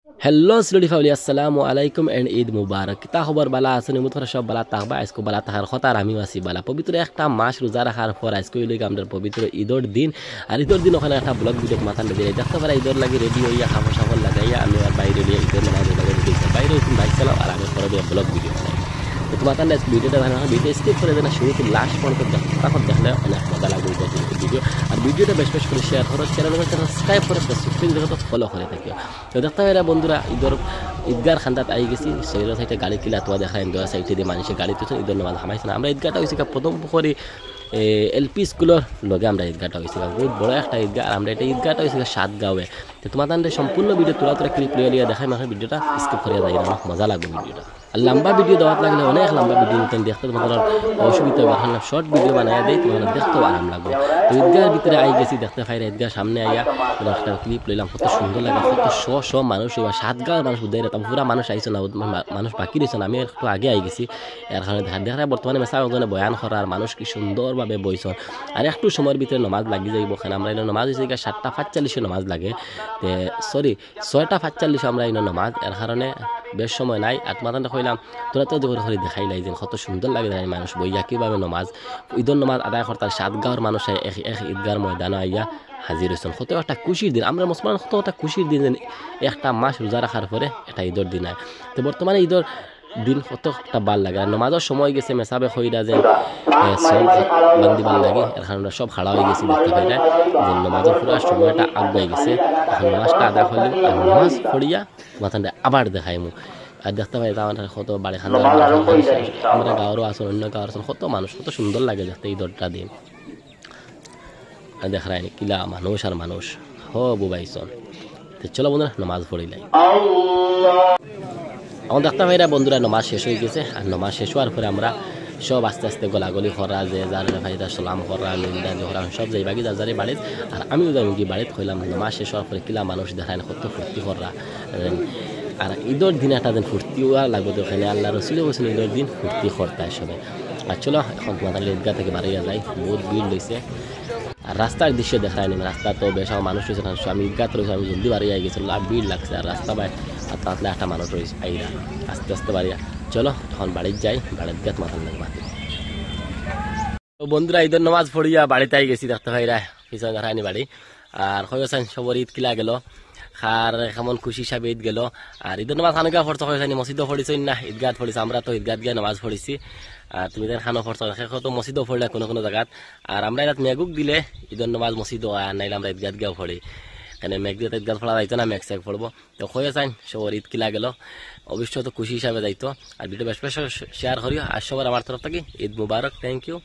Hello सिलोडी family अस्सलामु अलैकुम and Eid मुबारक ता खबर बाला आसने मुतफर सब बाला ताकबा इसको बाला ताहार खतार আমি ওয়াসি বালা পবিত্র একটা মাস রোজা রাখার পর আজকে হইল আমাদের পবিত্র ঈদের দিন আর ঈদের দিন ওখানে একটা ব্লগ ভিডিও মাথা দিয়ে দেখতে পারা ঈদের লাগি রেডি হইয়া খাবার সাফল লাগাইয়া আমি আর বাইরে নিয়ে ঈদের নামাজ লাগে দিয়েছি বাইরে বাইক চালাও আর আমি পরে ব্লগ ভিডিও বানাই তো তোমার তাহলে ভিডিওটা ভালো ভিডিও স্কিপ করে দেনা শুরু থেকে লাস্ট পর্যন্ত তখন দেখলে অনেক মজা লাগবে ভিডিও আর ভিডিওটা বেশ বেশ করে শেয়ার করো চ্যানেলকে সাবস্ক্রাইব করে ফেসবুক দেখো তো ফলো করে থাকিও তো দেখতে পারা বন্ধুরা ঈদগার খান্দাত আই গেছি সেইর সাইডে গাড়ি কিলা তোয়া দেখা ইন্দোর সাইডে দিয়ে মানুষের গাড়ি তুলছেন ঈদের নামাজ হামাইছে না আমরা ঈদগাটা হয়েছি প্রথম পুকুরি এলপি স্কুলের লগে আমরা ঈদগাটা হয়েছি বহুত বড় একটা ঈদগাহ আর আমরা এটা ঈদগাটা হয়েছি সাতগাঁওয়ে তো তোমার তাহলে সম্পূর্ণ ভিডিও তোলা ক্লিপ লিয়ে দেখাই মানুষের ভিডিওটা স্কিপ করিয়া যাই না মজা লাগবে ভিডিওটা আর লম্বা ভিডিও দেওয়ার লাগলে অনেক লম্বা ভিডিও নিতেন দেখতে তোমাদের অসুবিধা হবে এখন শর্ট ভিডিও বানাইয়া দেয় তোমার দেখতেও আরাম লাগবে তো ঈদগাহের ভিতরে আই গেছি দেখতে পাই ঈদগাহ সামনে আইয়া একটা ক্লিপ লইলাম কত সুন্দর লাগে কত শ মানুষ এবার সাতগাঁর মানুষ উদয় রাখতাম পুরা মানুষ আইসো না মানুষ বাকি রয়েছে না আমি একটু আগে আই গেছি এর কারণে দেখা বর্তমানে মেসা ওখানে বয়ান করার মানুষ কি সুন্দরভাবে বইছন আর একটু সময়ের ভিতরে নমাজ লাগি যাইব ওখানে আমরা এই নমাজ হয়েছে 7:45 নমাজ লাগে তে সরি 6:45 আমরা এই নমাজ এর কারণে বেশ সময় নাই আর তোমাদের কইলাম তোরা তো জোর করে দেখাই লাই যে কত সুন্দর লাগে মানুষ বইয়া কীভাবে নমাজ ঈদের নমাজ আদায় করতার সাতগাঁওর মানুষ এক ঈদগার ময়দানে আইয়া হাজির হয়েছেন কত একটা খুশির দিন আমরা মুসলমান কত একটা খুশির দিন একটা মাস রোজা রাখার পরে একটা ঈদের দিন হয় তো বর্তমানে ঈদের দিন কত একটা ভাল লাগে আর নমাজের সময় গেছে মেসাবে হইরা যে সব বান্দিবার লাগে এর কারণে সব হারা হয়ে গেছে দেখতে পাই না যে নমাজের পুরো সময়টা আগাই গেছে এখন নমাজটা আদা করলে আর নমাজ পড়িয়া মাথাটা আবার দেখাইমু আর দেখতে পাই আমার কত বাড়ি খান আমরা গাঁওয়ারও আসুন অন্য গাঁওয়ার আসুন কত মানুষ কত সুন্দর লাগে দেখতে ঈদটা দিন আর দেখা রায় কিলা মানুষ আর মানুষ বুবাইছন তো চলো বন্ধুরা নমাজ পড়িলাই আমার দেখতে ভাইরা বন্ধুরা নমাজ শেষ হয়ে গেছে আর নমাজ শেষ হওয়ার পরে আমরা সব আস্তে আস্তে গলাগলি করা যে যার ভাইরা সালাম করা নিন্দা করা সব যাই বাকি যার যারে বাড়িত আর আমিও যাই কি বাড়িত হইলাম নমাজ শেষ হওয়ার পরে কিলা মানুষ দেখায় কত ফুর্তি করা আর ঈদের দিন একটা দিন ফুর্তিও লাগবে তো ওখানে আল্লাহ রসুলে বলছেন ঈদের দিন ফুর্তি করতায় সবাই আর চলো এখন তোমাদের ঈদগাহ থেকে বাড়িয়া যাই বহুত ভিড় লইছে আর রাস্তার দৃশ্য দেখায় নি রাস্তা তো বেশ মানুষ রয়েছে আমি ঈদগাহ রয়েছে আমি জলদি বাড়ি গেছিলাম আর ভিড় লাগছে আর রাস্তা বাই আর তাহলে একটা মানুষ রয়েছে আইরা আস্তে আস্তে বাড়িয়া চলো এখন বাড়িতে যাই বাড়ির গাত মাথার লাগবা তো বন্ধুরা ঈদের নামাজ পড়িয়া বাড়িতে আই গেছি দেখতে ভাইরা পিছনে দেখায়নি বাড়ি আর হয়েছেন সবর ঈদ কিলা গেল আর কেমন খুশি হিসাবে ঈদ গেল আর ঈদের নামাজ খানগা ফরচ হয়েছে মসজিদও পড়িস না ঈদগাহ পড়িস আমরা তো ঈদগাহ গিয়ে নামাজ পড়িছি আর তুমি খানো ফরচ তো মসজিদও পড়লে কোনো কোনো জায়গাত আর আমরা এত মেঘুক দিলে ঈদের নামাজ মসজিদও আর নাইলে আমরা ঈদগাহ গিয়েও পড়ি এখানে মেঘ দিয়ে ঈদগাহ পড়া যাইতো না মেঘ চেক পড়বো তো হয়ে যান সবার ঈদ কিলা গেল অবশ্যই তো খুশি হিসাবে যাইতো আর ভিডিও বেশ বেশ শেয়ার করিও আর সবার আমার তরফ থেকে ঈদ মুবারক থ্যাংক ইউ।